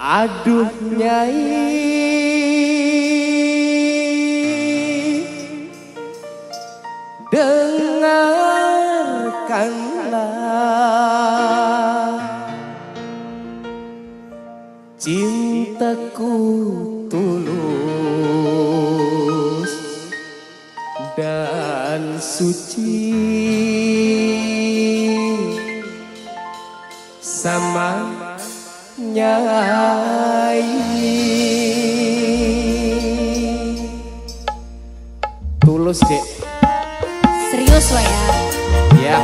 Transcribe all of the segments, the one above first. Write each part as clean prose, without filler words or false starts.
Aduh Nyai, dengarkanlah cintaku tulus dan suci sama Nyai. Tulus dek. Serius lo ya? Ya.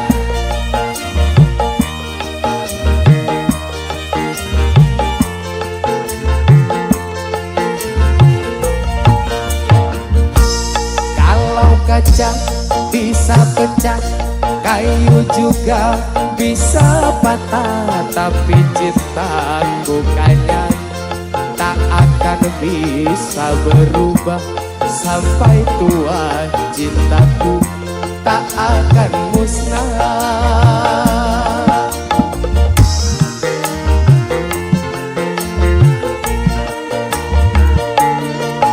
Kalau kaca bisa pecah, kayu juga bisa patah, tapi cintaku kayaknya tak akan bisa berubah. Sampai tua cintaku tak akan musnah.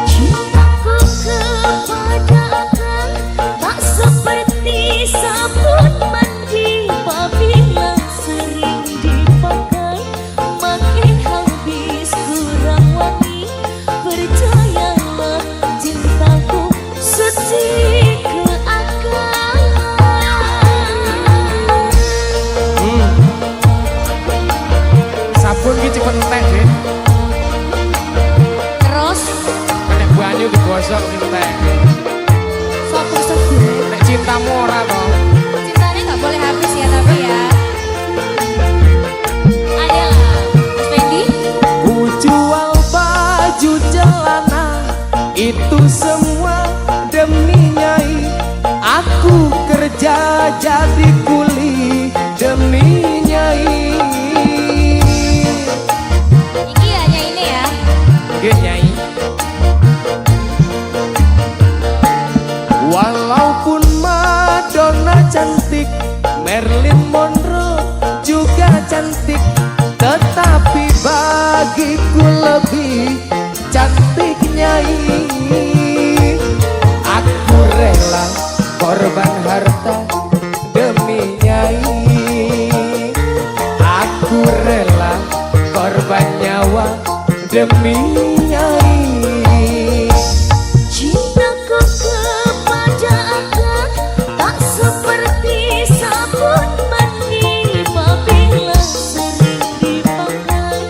Cintaku kepada akang tak seperti sabun mandi, apabila sering dipakai makin habis kurang wangi. Percayalah cintaku suci ke akang. Sabun ki cepet entek deh. Terus Nek banyu digosok ki entek. sopo seger. Nek cintamu ora toh. Cintanya nggak boleh habis ya tapi ya. Ayo Mas Fendi. Ku jual baju celana itu semua demi Nyai. Aku kerja jadi kuli demi Nyai. Iki hanya ini ya. Nggih Nyai. Walaupun Madonna cantik, Marilyn Monroe juga cantik, tetapi bagiku lebih cantik Nyai. Aku rela korban harta demi Nyai. Aku rela korban nyawa demi Nyai. Cintaku kepada akang tak seperti sabun mandi, apabila sering dipakai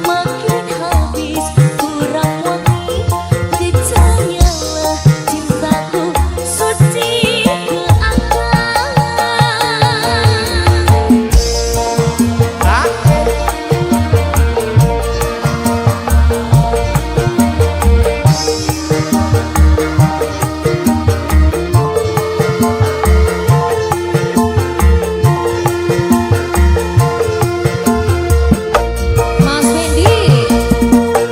makin habis kurang wangi. Percayalah cintaku suci ke akang. Ah, Mas Fendi.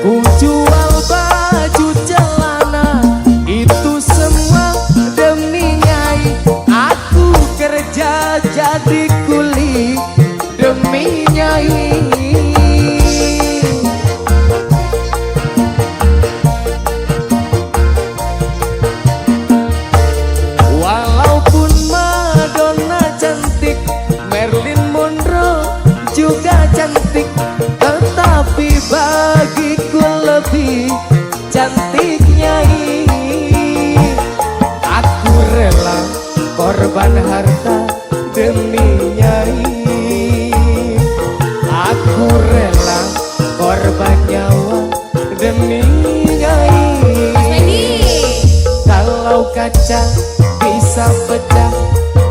ku jual baju celana itu semua demi Nyai. Aku kerja jadi kuli demi Nyai. Walaupun Madonna cantik, Marilyn Monroe juga cantik, tetapi bagiku lebih cantik Nyai. Aku rela korban harta demi Nyai. Aku rela korban nyawa demi Nyai. Mas Fendi. Kalau kaca bisa pecah,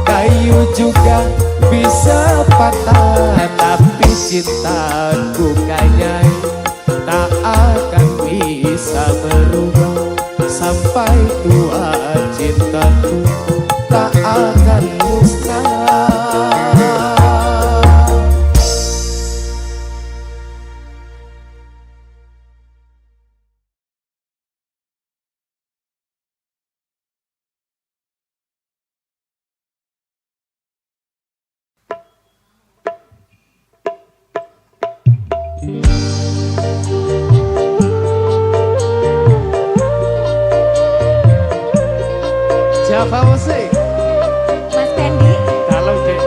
kayu juga bisa patah, tapi cintaku kayaknya tak akan bisa berubah. Sampai tua cintaku tak akan musnah. Java Musik. Mas Fendi. Dalam dek.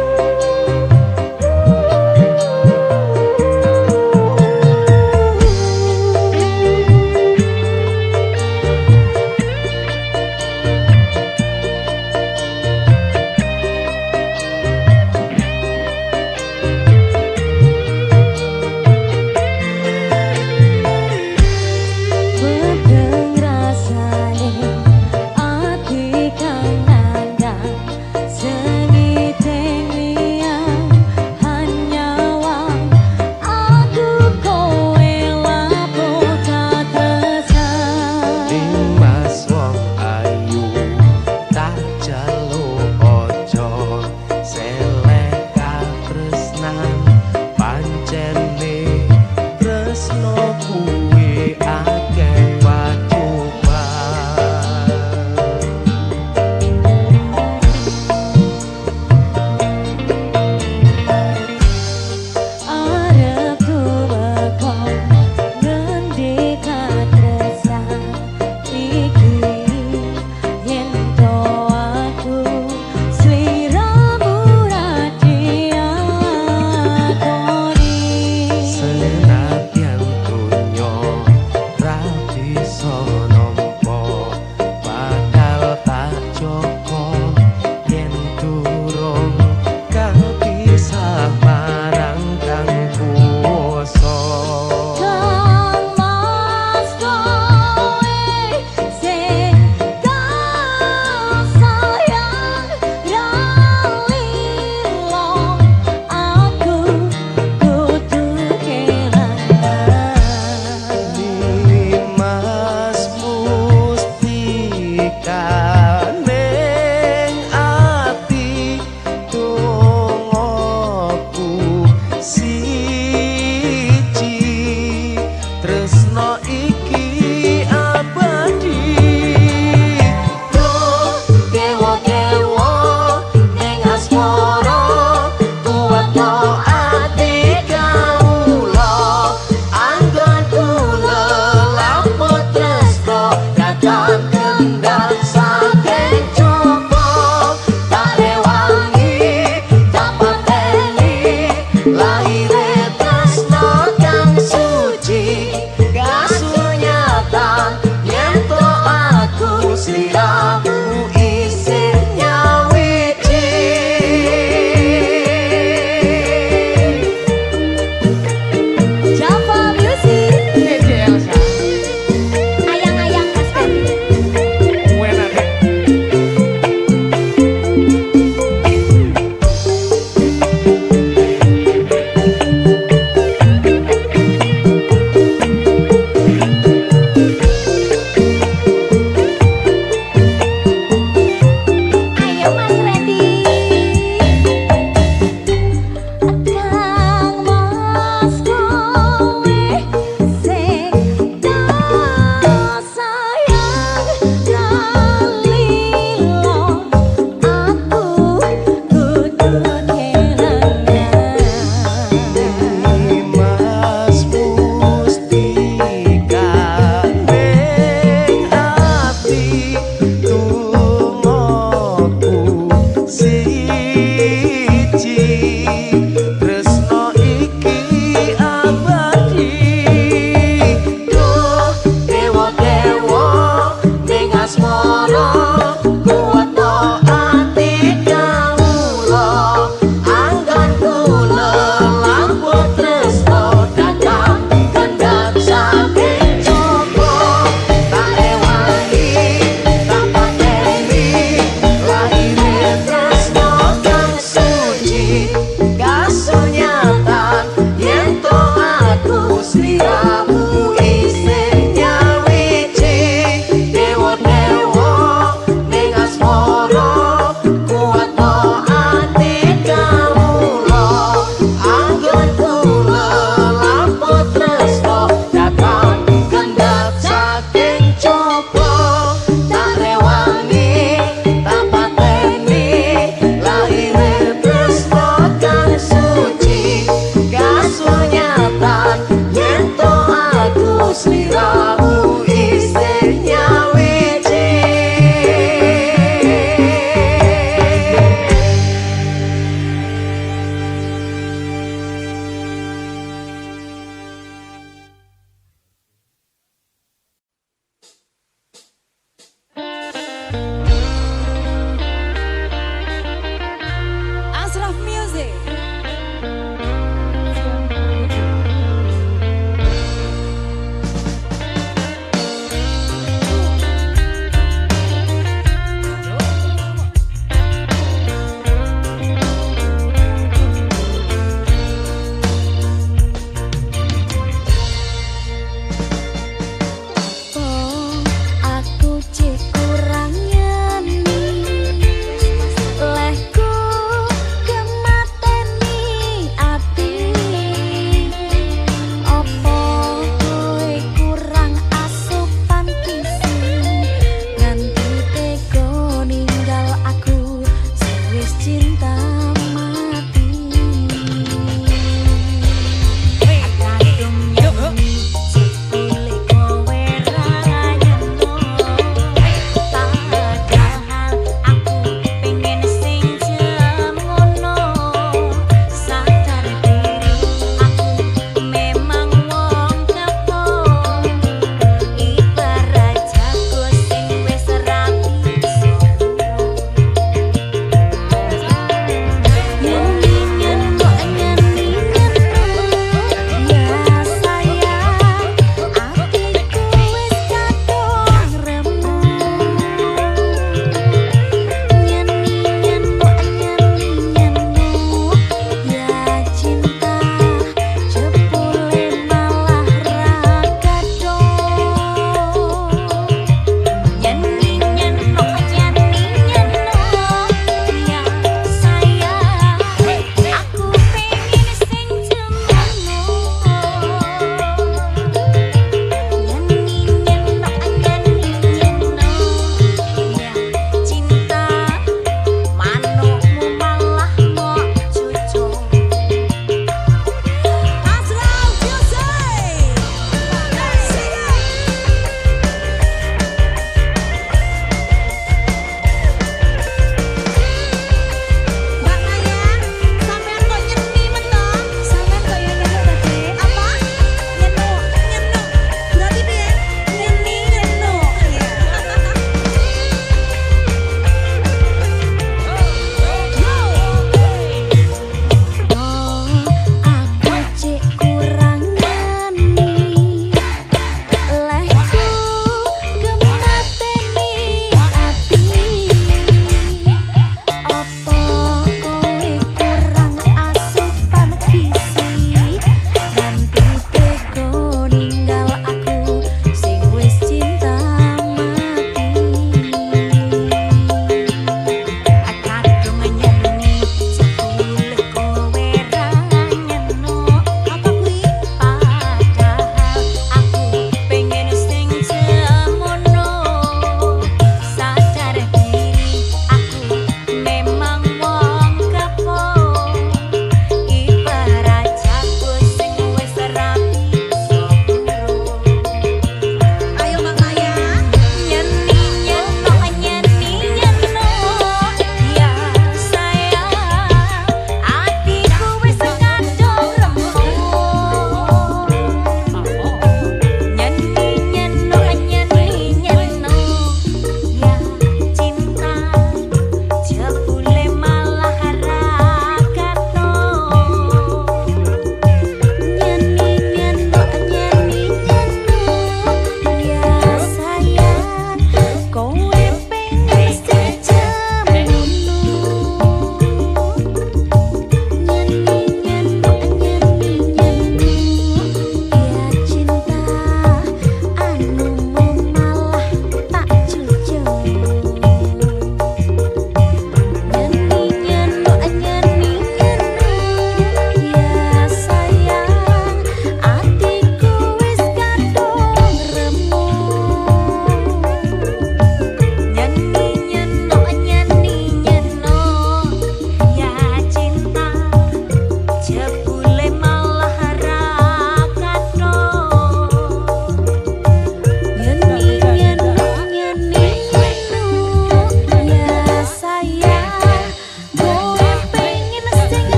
Bedeng rasane ati kang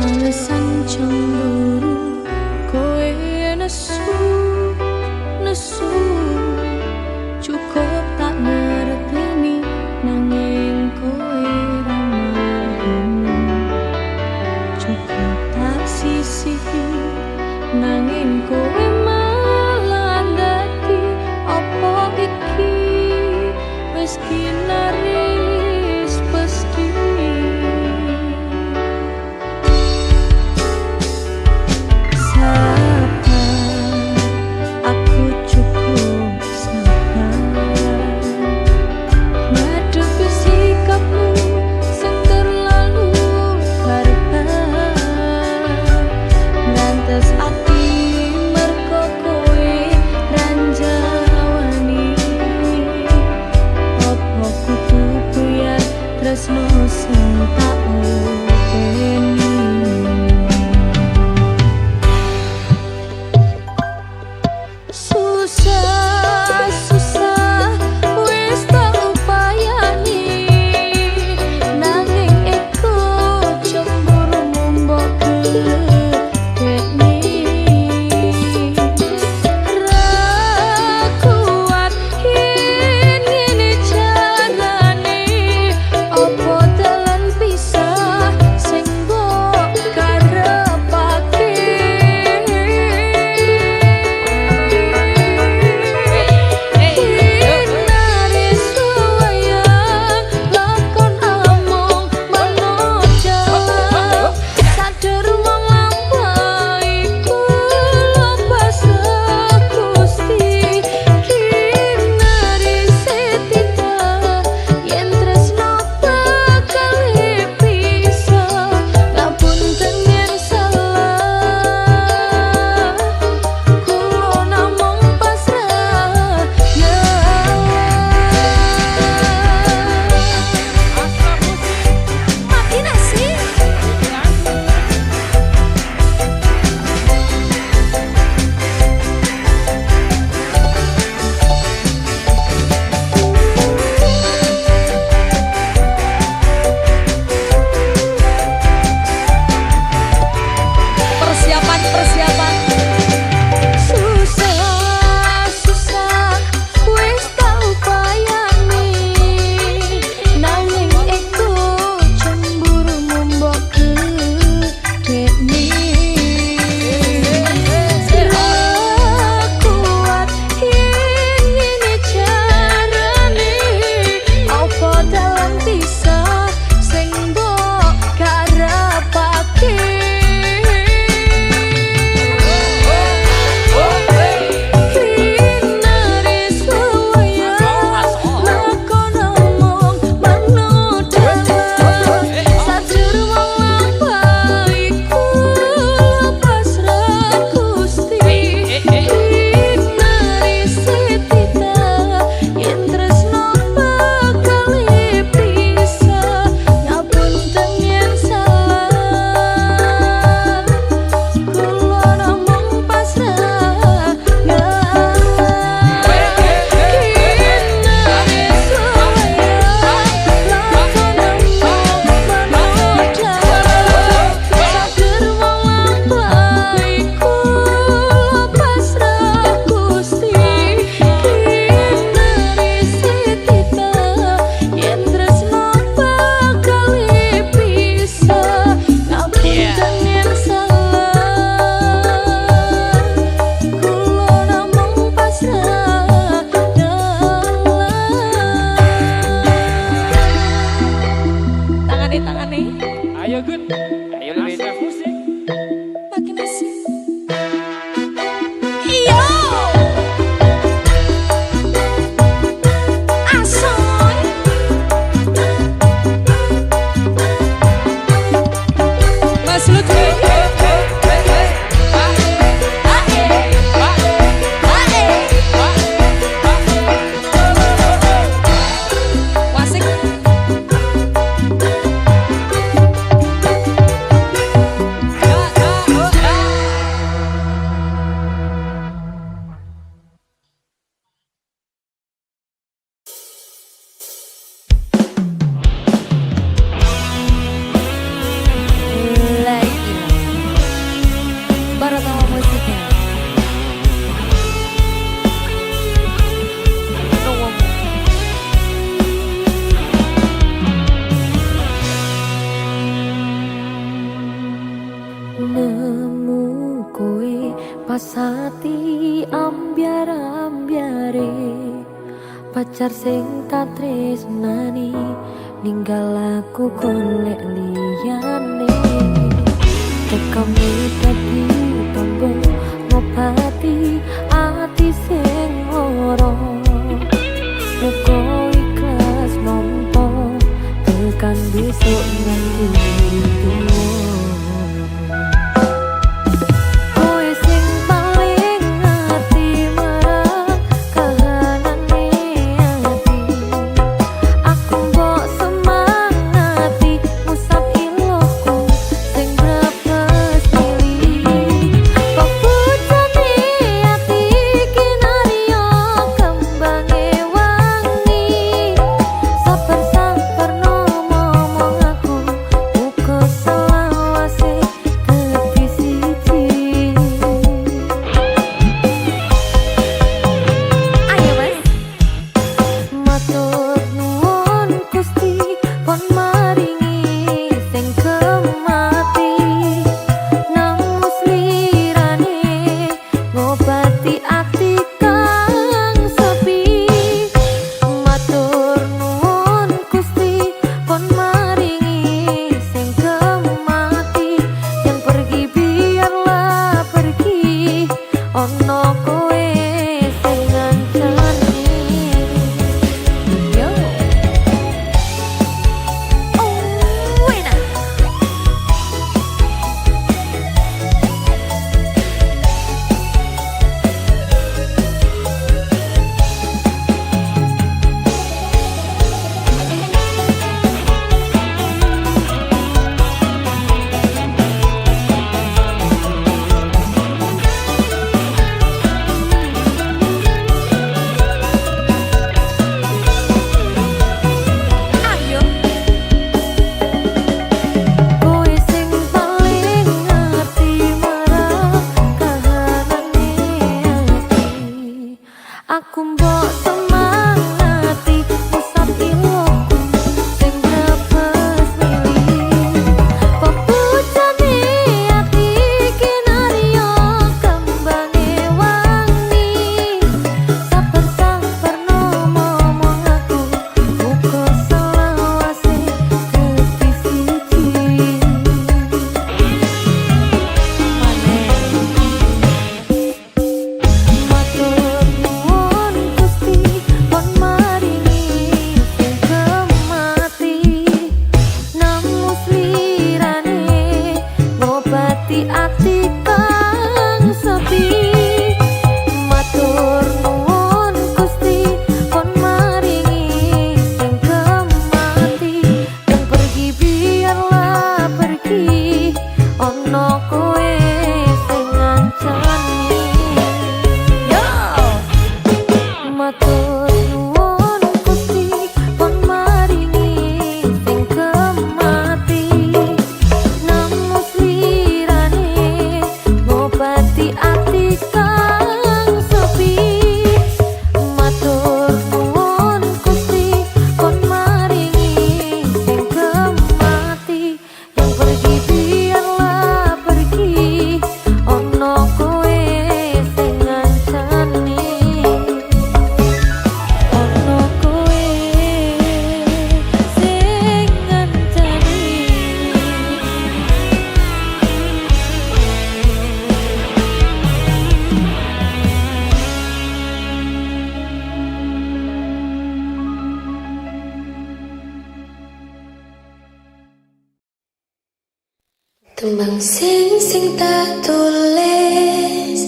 alasan cemburu kowe nesu nesu cukup tak ngerteni nanging kowe ra mau cukup tak sisihi nanging kowe malah dadi apa iki wis kinaris pasti tresno sing tak openi susah susah wis tak upayani nanging eko cemburu mbok gedeni ra kuat yen ngene carane opo dalan pisah sing mbok karepake naris wayang lakon among manoja sadar wong lampaiku lepas Gusti naris setita yen tresno bakal pisah ngapunten yen salah kula namung pasrah mati nasi persiapan susah susah wis tak upayani nanging eko cemburu mbok gedeni ra kuat yen ngene carane opo dalan pisah sing mbok karepake naris wayang lakon among manoda sadar wong lampaiku pasrah Gusti naris setita yen tresno bakal pisah ngapunten yen salah kula namung pasrah naris wayang lakon among manoda sadar wong lampaiku pasrah Gusti naris setita yen tresno bakal pisah ngapunten yen salah kula namung pasrah tangane Ayo Gun, ayo lebih musik. pakai nasi iyo asoy Mas Lutfi wasik Lagi nemu kowe pas hati ambyar-ambyare pacar sing tak tresnani ninggal aku golek liyane tekane dadi tombo ngobati ati sing lara muga ikhlas nampa tekan besok nanti aku mbok semangati usap iloku sing brebes milih pepujane ati kinarya kembange wangi saper-saper ngomong aku uga selawase dadi siji ati kang sepi matur nuwun Gusti pon maringi sing kemati yang pergi biarlah pergi ono kowe sing ngancani yo matur nuwun Gusti pon maringi sing kemati namus ngobati ati kang sepi matur nuwun Gusti pon maringi sing kemati yang pergi biarlah pergi ono kowe sing ngancani ono kowe sing ngancani. Tembang sing tak tulis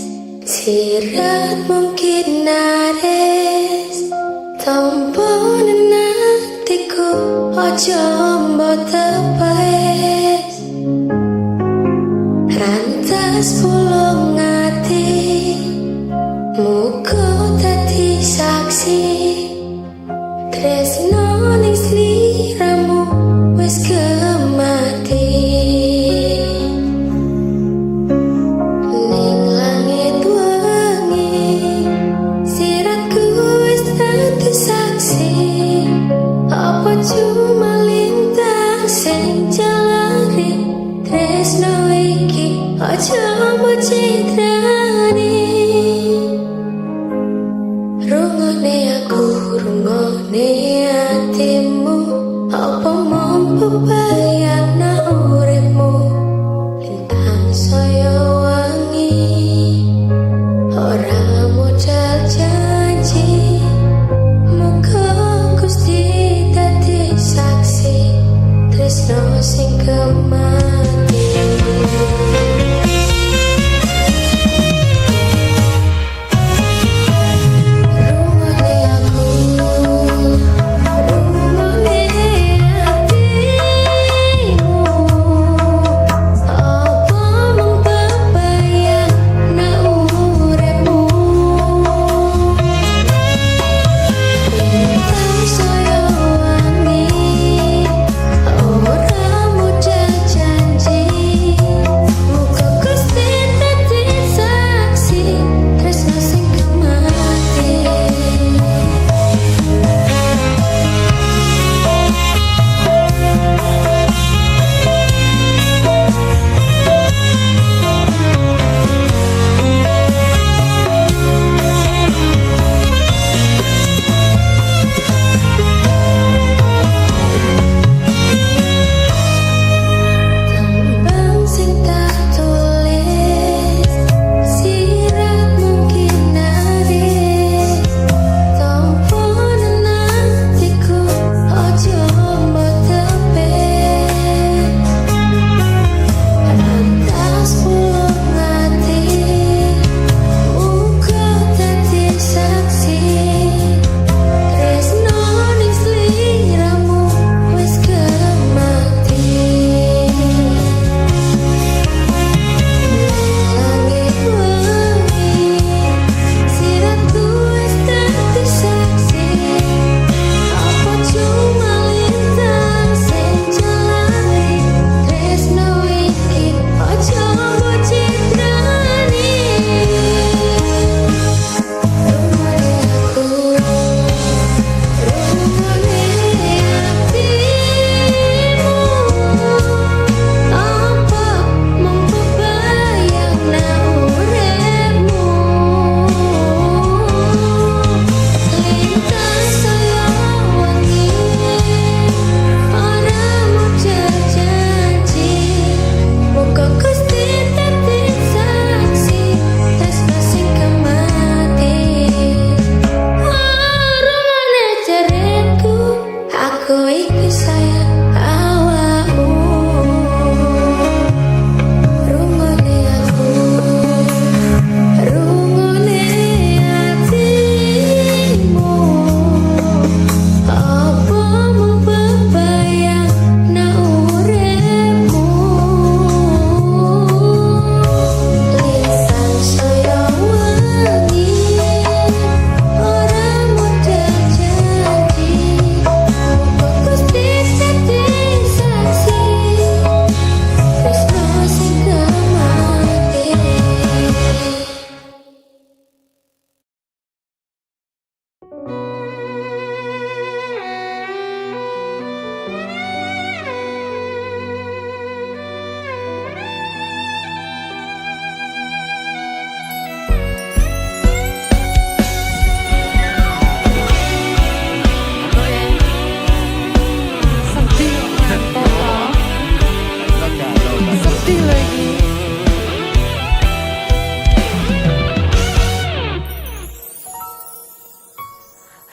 sirat mungkin nares tompo nenatiku ojo mbok tepes rantas pulung ati muga dadi saksi tresno ning sliramu wis kemati. Cuma lintang sing jalari tresno iki Ojo mbok citrani rungone aku rungone hatimu apa mampu bayangna uripmu lintang saya wangi ora modal janji muga Gusti dadi saksi tresno sing kemati.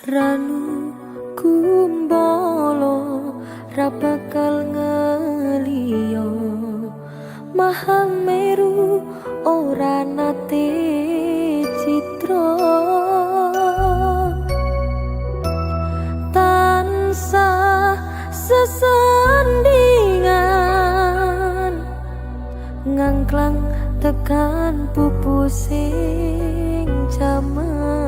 Ranu kumbolo ra bakal ngeliyo Mahameru ora nate citra tansah sesandingan ngangklang tekan pupusing jaman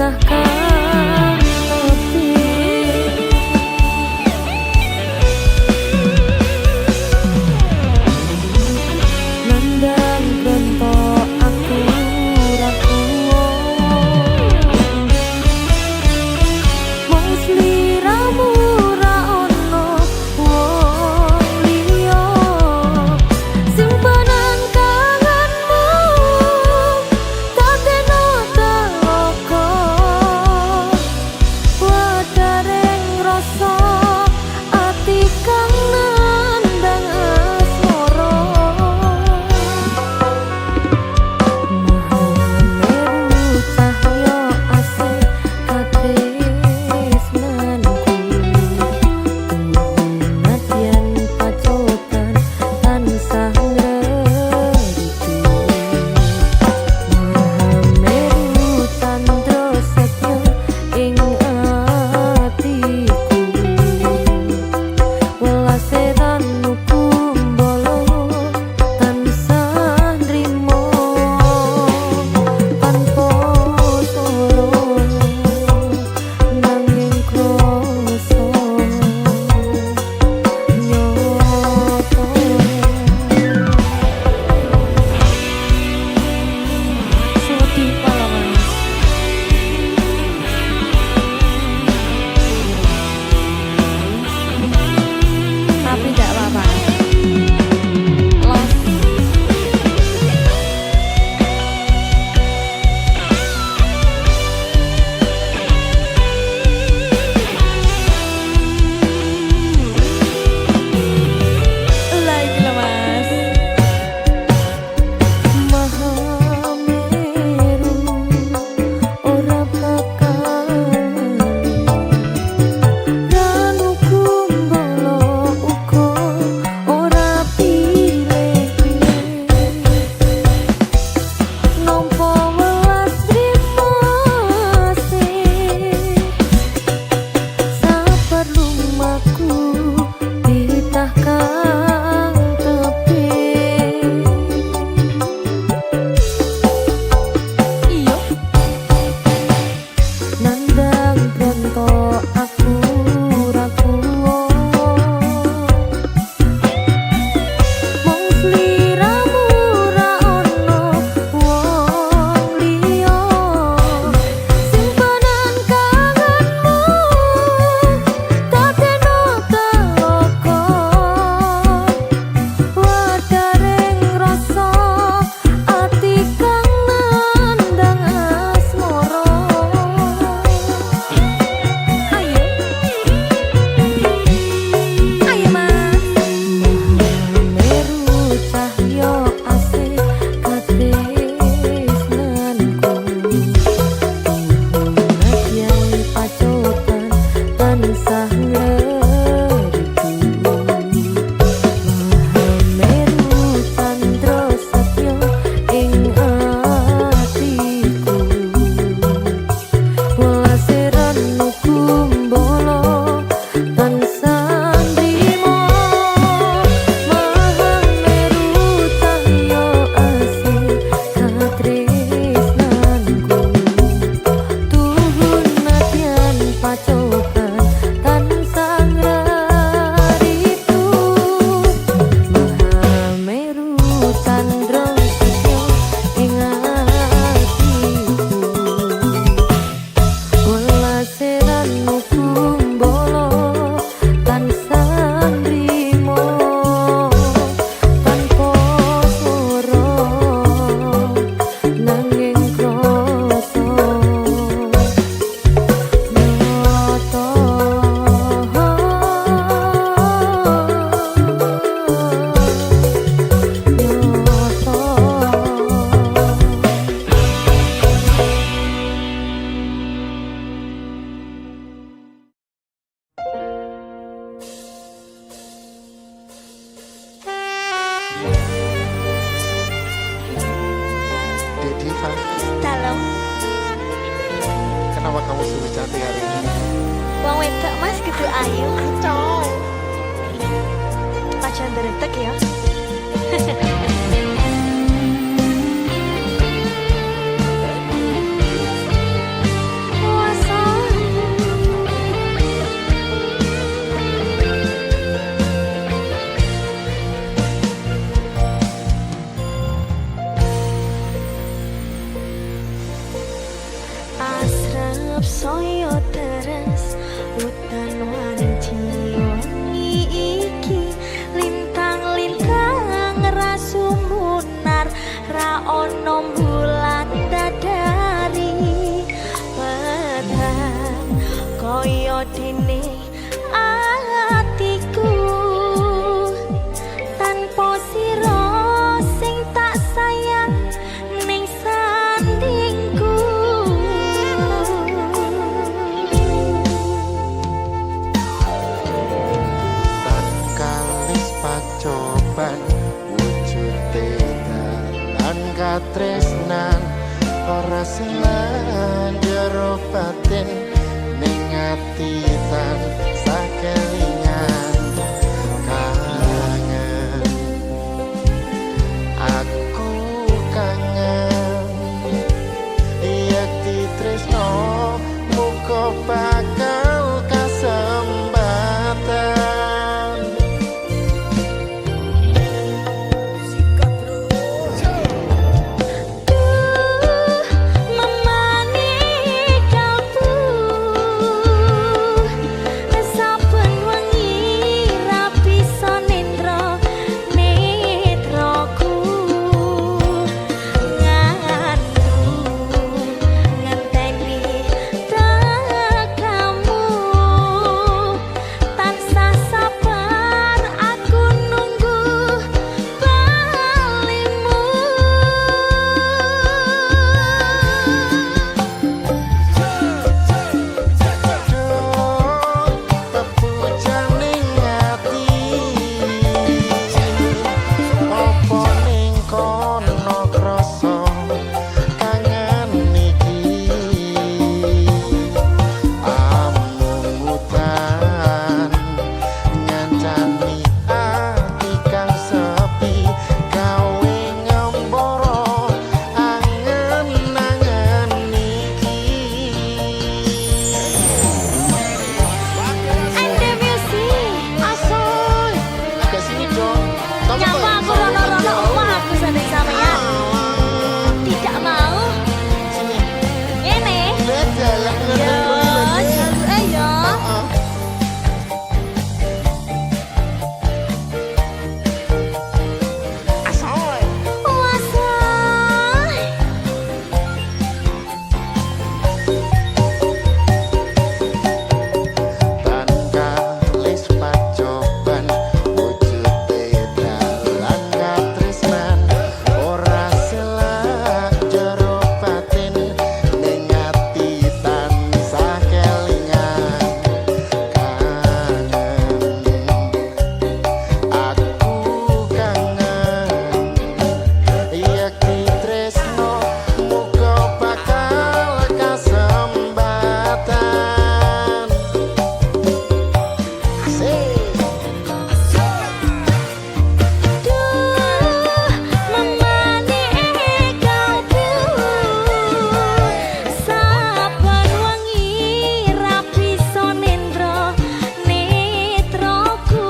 ditahkan lebih. Nandang bentok aku rakuwo, mung sliramu ra ono wong liya. Simpanan kangenmu tateno teloko, wadaring rasa ati kang nandang asmara. Meru cahya asih katresnanku, nadyan pacoban tansah ngreritu. Meru candra setya ing atiku, welase ranmu kumbolo tansah nrimo tanpa soro nanging krasa nyoto. Sudi Palawan. Tapi tidak apa-apa. Los. Lagi lah mas. Mahameru ora bakal ranu kumbolo uga ora pilih-pilih. Nampa welas trimo asih saperlu maku ditahkan tebih. Iyo nandang bentok aku rakuwo, mung sliramu ra ono wong liya. Simpanan kangenmu tateno teloko, wadaring rasa ati kang nandang asmara. Ayo, ayo mas. Meru cahya asih katresnanku, nadyan pacoban tansah ngreritu. Meru candra setya ing atiku, welase ranmu kumbolo tansah nrimo. Mahameru cahya asih katresnanku, tuhun nadyan pacoban tansah ngreritu. Mahameru candra setya ing atiku, welase ranmu kumbolo tansah nrimo tanpa swara nanging krasa nyoto. Diva, Salam. kenapa kamu sungguh cantik hari ini? Wong wedok mas gitu ayu. Cong. Pacan deretek ya. ra ono bulan dadari pedhan koyo dene atiku tanpa sira sing tak sayang ning sandingku kalis pacoban wujude dalan katresnan ora silan jero batin ning ati tan sakelingan kangen aku kangen yen ditresno muga bakal kasembatan. memani kalbu saben wengi ra bisa nendra netraku nganteni tekamu tansah sabar aku nunggu balimu. Pepujaning ati opo ning kono krasa kangen iki amungutan ngancani ati kang sepi gawe ngemboro angen-angen iki. And the music asal Ke sini dong. Kamu nyapa aku rono-rono omah aku sendiri sampean tidak mau sini. ini Lihat jalan yo jalur yo Asoy. wasai Tan kalis pacoban wujude dalan katresnan ora selak jero batin ning ati tansah kelingan kangen aku kangen yen ditresno muga bakal kasembatan. memani kalbu saben wengi ra bisa nendra netraku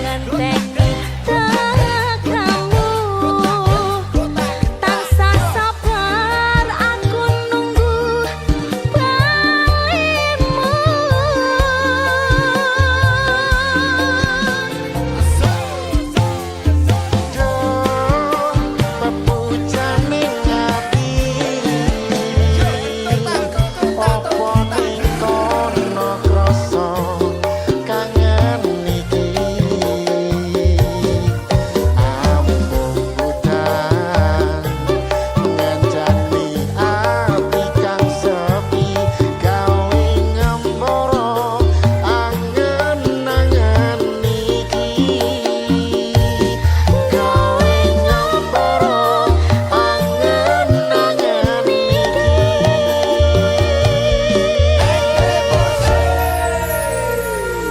nganteni tekamu tansah sabar aku nunggu balimu. Pepujaning ati opo ning kono krasa kangen iki amungutan ngancani ati kang sepi gawe ngemboro angen-angen iki gawe ngemboro angen-angen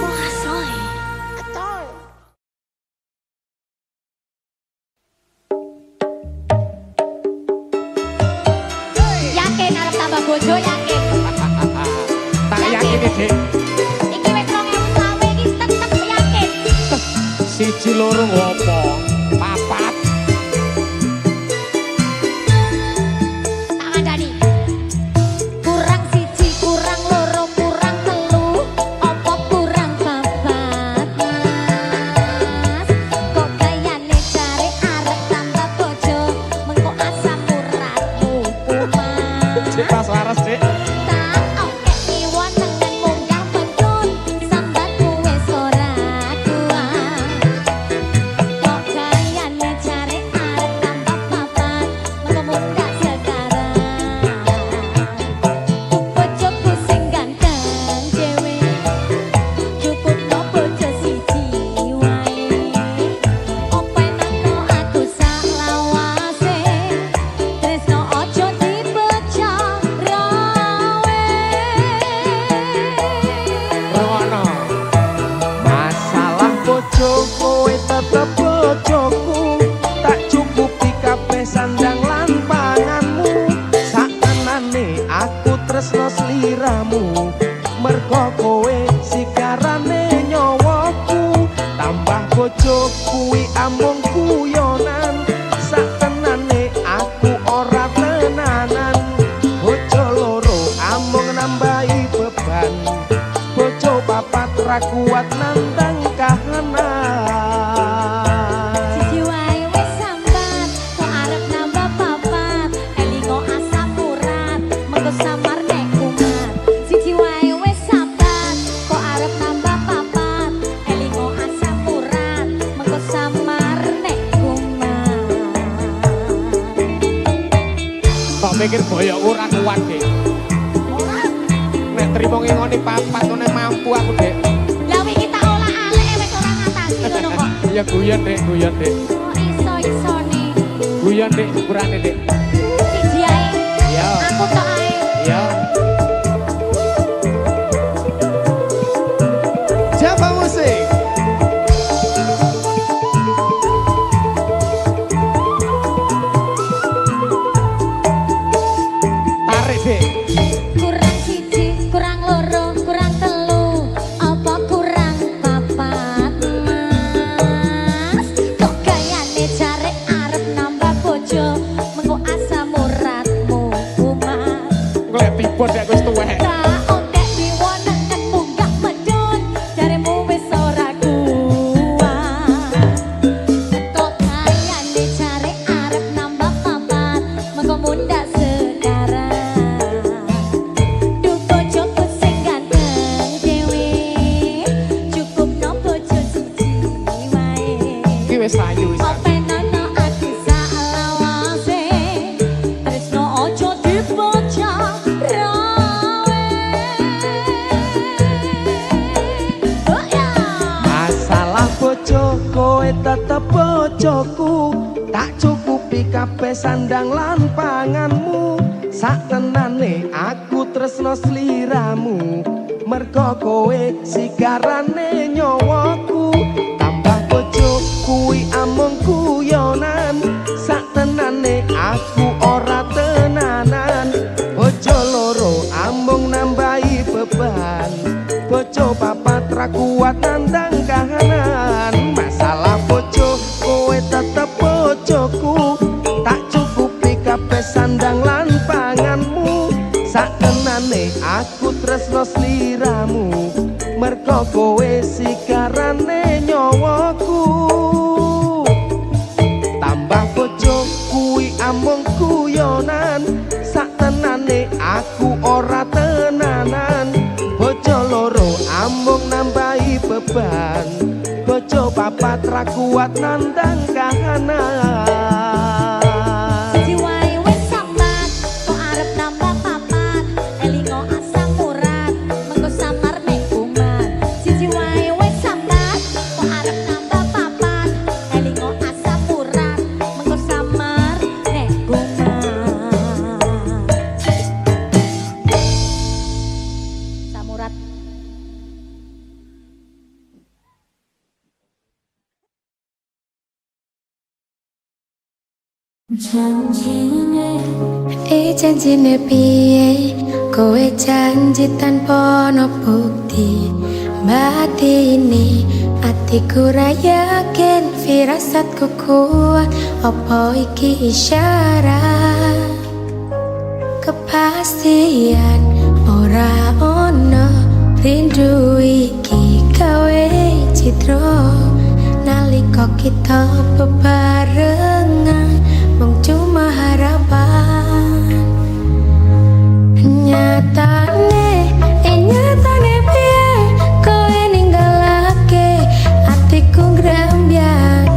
Wasai yakin arep tambah bojo yakin Tak yakin iki. iki wis 2020 iki tetep yakin Siji loro opo? Papat. tak kandhani kurang siji kurang loro kurang telu opo kurang papat mas bojo kowe tetep bojoku, tak cukupi kabeh sandang lan panganmu. Sakenane aku tresno sliramu, mergo kowe sikarane nyawaku. Tambah bojo kuwi amung guyonan, sakenane aku ora tenanan. Bojo loro amung nambahi beban, bojo papat ra kuat nantang kahanan. Siji wae wis sambat, kok arep nambah papat, elingo asam urat, mengko samar nek kumat. Siji wae wis sambat, kok arep nambah papat, elingo asam urat, mengko samar nek kumat. Kok mikir boyok ora kuat, Dik. Nek trimo ngingoni papat ngene mampu aku, Dik. Lah wingi tak olah alek wis ora ngatasi ngono kok. Ya guyon, Dik, guyon, Dik. Oh iso-isone. Guyon, Dik, ukurane, Dik. Siji ae. Ya. Aku tok ae. Ya. Siapa musik? Tarik, Dik. Kurang siji, kurang loro, kurang telu, apa kurang papat mas? Kok gayane jare arep nambah bojo, mengko asam uratmu kumat. Golek tiba nek wis tuwek. Tak ontek diwoneken munggah medun, jaremu wis ora kuat. Kok gayane jare arep nambah papat, mengko mundak sekarang. Duh bojoku sing ganteng dhewe, cukup no bojo siji wae. Iki wis ayu wis. Openono aku salawase, tresno ojo dibocah rawe. Oh ya. Masalah bojo kowe tetep bojoku, tak cukupi kabeh sandang lan panganmu. Sakenane aku tresno sliramu, mergo kowe sigarane nyawaku. Tambah bojo kuwi amung guyonan, satenane aku ora tenanan. Bojo loro amung nambahi beban, bojo papat ra kuat nandang kahanan. Masalah bojo kowe tetep bojoku, tak cukupi kabeh sandang lan panganmu. Sakenane aku tresno sliramu, mergo kowe sikarane nyawaku. Tambah bojo kuwi amung guyonan, satenane aku ora tenanan. Bojo loro amung nambahi beban, bojo papat ra kuat nandang kahanan. Siji wae wis sambat, kok arep nambah papat, elingo asam urat, mengko samar nek kumat. Siji wae wis sambat, kok arep nambah papat, elingo asam urat, mengko samar nek kumat. Samurat. Janjine piye kowe janji tanpa ono bukti. Batine atiku ra yakin, firasatku kuat, apa iki isyarat? Kepastian ora ono, rindu iki gawe citra. Nalika kita bebarengan, mung cuma harapan. Nyatane piye kowe ninggalake atiku ngrembyan.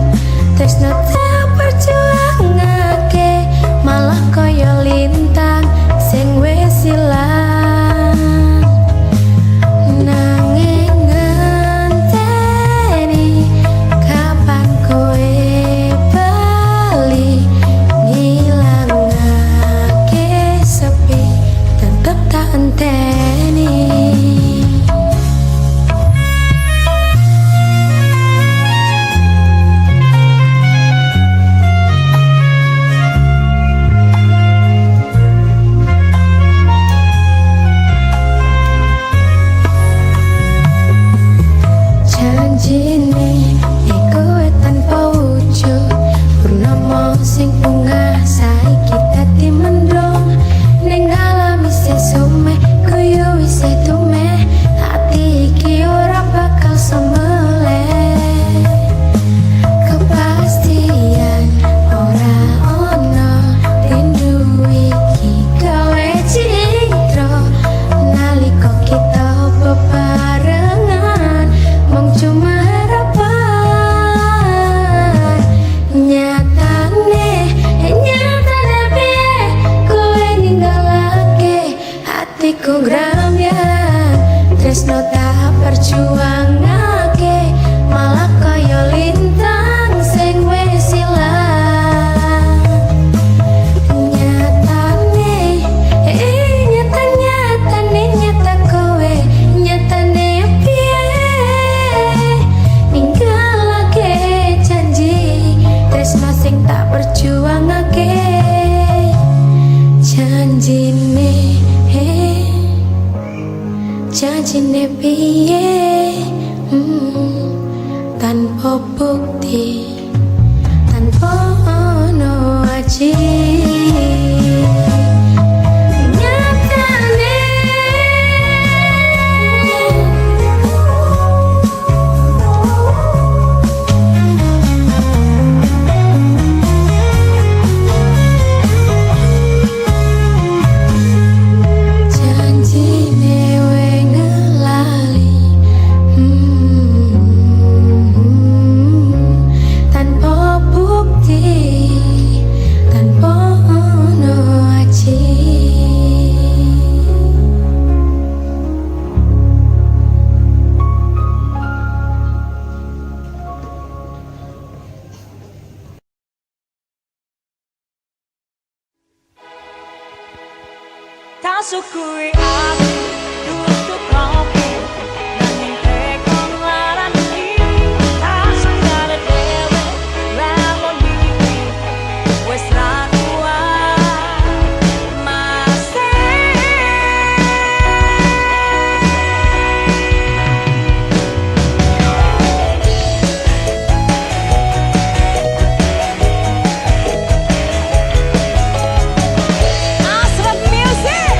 Tresno tak perjuangake, malah kaya lintang sing wis ilang. Nanging ngenteni kapan kowe janjine kowe tanpa wujud purnama sing bungah saiki dadi mendung ning alami sesume kuyu wis tumeh ati iki ora bakal semele kepastian ora ono rindu iki gawe citra nalika kita bebarengan mung cuma harapan nyatane piye kowe ninggalake hatiku gramyan tresno tak perjuangake malah kaya lintang sing wis ilang nyata kowe nyatane piye ninggalake janji tresno sing tak perjuangake janjine piye tanpa bukti tanpa ono aji nyatane janjine we ngelali tanpa bukti tanpa ono aji Tak syukuri aku tutup kopi nanging tekon larani tak sangkane dewe lamun iki wis ra kuat masih Asrap Music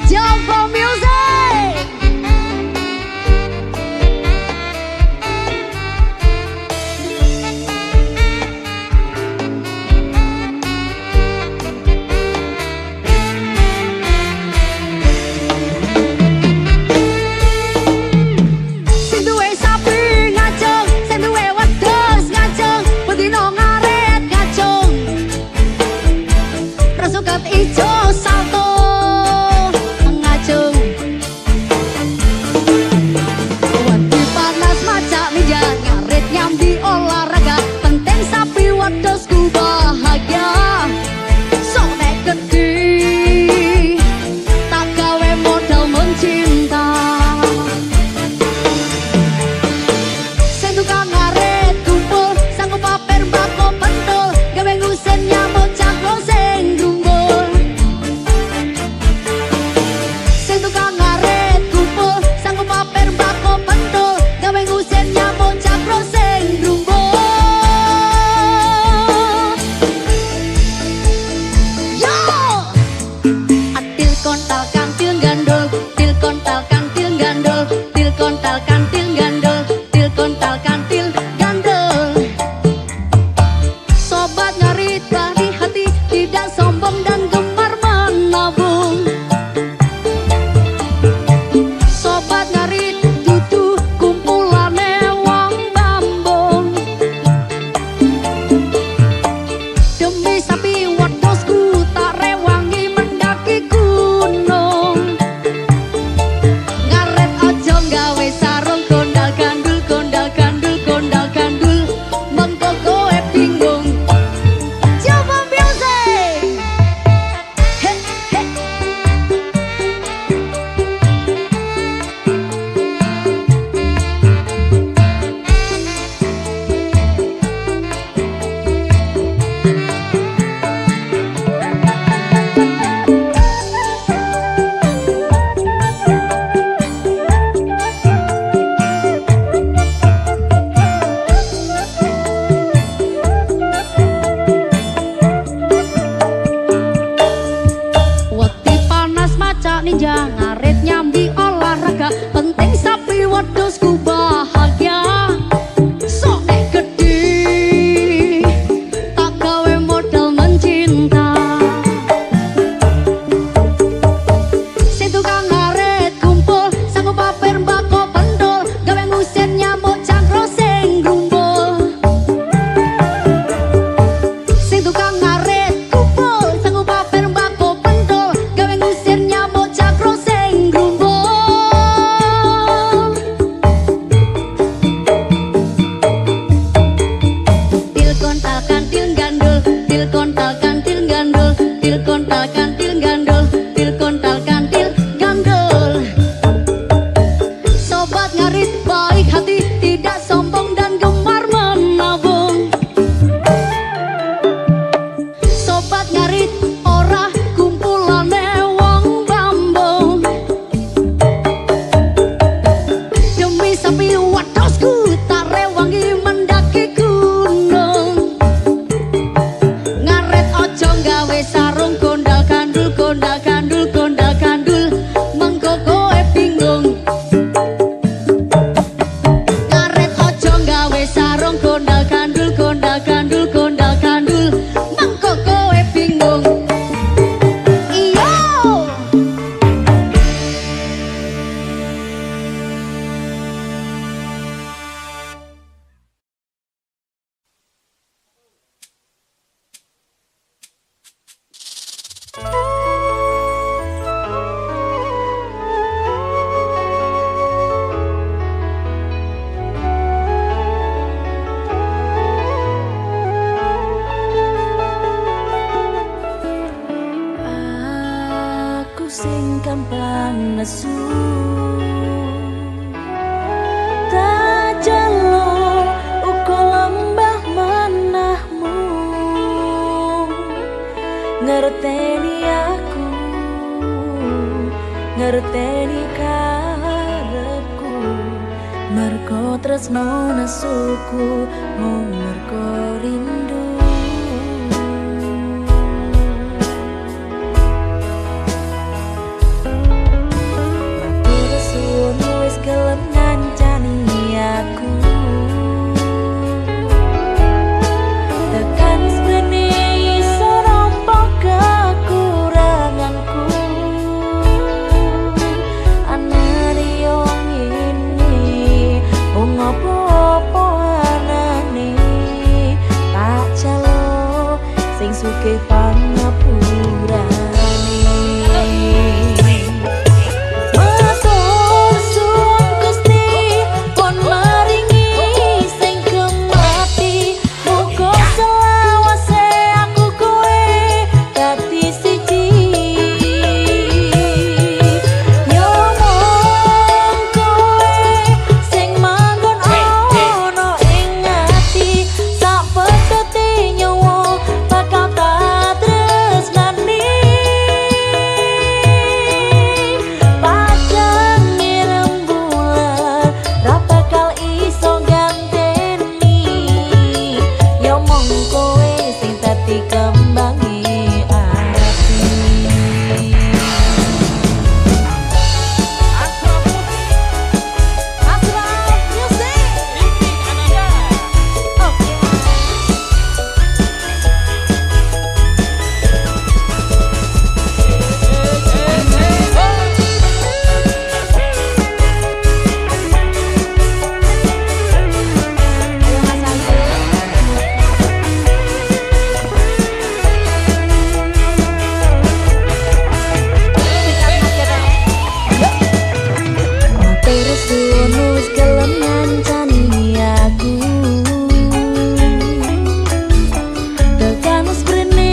Jumbo Music. Sing duwe sapi ngacung, sing duwe wedhus ngacung, bedino ngaret ngacung. Rasuket ijo salto ngacung. Wadi panas macak ninja ngarit nyambi olahraga, penting sapi wedhusku bahagia. Sok nek gede tak gawe modal mencinta. Sing tukang ngarit kumpul sanggup pamer mbako pentul, gawe ngusen nyamuk cakro sing grumbul. Sing tukang ngarit kumpul sanggup pamer mbako pentul, gawe ngusen nyamuk cakro sing grumbul. Yo! Atil kontal kantil gandul, til kontal kantil gandul, til kontal kantil gandul, til kontal kantil gandul. Sobat ngarit badi hati, tidak sombong dan gemar menabung. Sobat ngarit dudu kumpulane wong bambung. Demi sapi wedhusku tak rewangi mendaki gunung. Ngaret ojo gawe sarung kondal gandul, kondal gandul, kondal gandul, mengko kowe bingung. Coba music. He he. Wati panas macak ninja ngarit nyambi olahraga, penting sapi wedhusku bahagia. Sok nek gede tak gawe modal mencinta. Sing tukang ngarit kumpul sanggup pamer mbako pentul, gawe ngusen nyamuk cakro sing grumbul. Sing tukang ngarit kumpul sanggup pamer mbako pentul, gawe ngusir nyamuk cakro sing grumbul. Til kontal kantil gandul, til kontal kantil gandul, til kontal kantil gandul, til kontal kantil gandul. Sobat ngarit baik hati, tidak sombong dan gemar menabung. Sobat ngarit ora kumpulane wong bambung. Demi sapi wedhusku tak rewangi mendaki gunung. Ngaret ojo gawe sarung kondal gandul, kondal gandul, kondal gandul, mengko kowe bingung. Ngaret ojo gawe sarung kondal gandul, kondal gandul, kondal gandul, mengko kowe bingung. Iyo! Aku sing gampang nesu, tak jelo uga lembah manahmu. Ngerteni aku, ngerteni karepku, mergo tresno nesuku, mung mergo rindu. suke pangapurane. Matur suwun Gusti pun maringi sing kemati, muga selawase aku kowe dadi siji. Yo mong kowe sing manggon ana ing ati, sak petete nyawa bakal tak tresnani. Padang rembulan ra bakal iso ganteni, yo mong kowe sing dadi kembangi ati. Matur suwun wis gelem ngancani aku, tekan sprene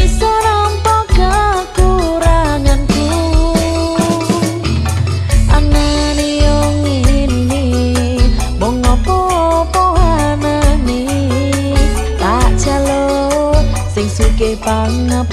iso nampa kekuranganku. Anane yo ngene mung apa-apa anane, tak jaluk sing suke pangapurane.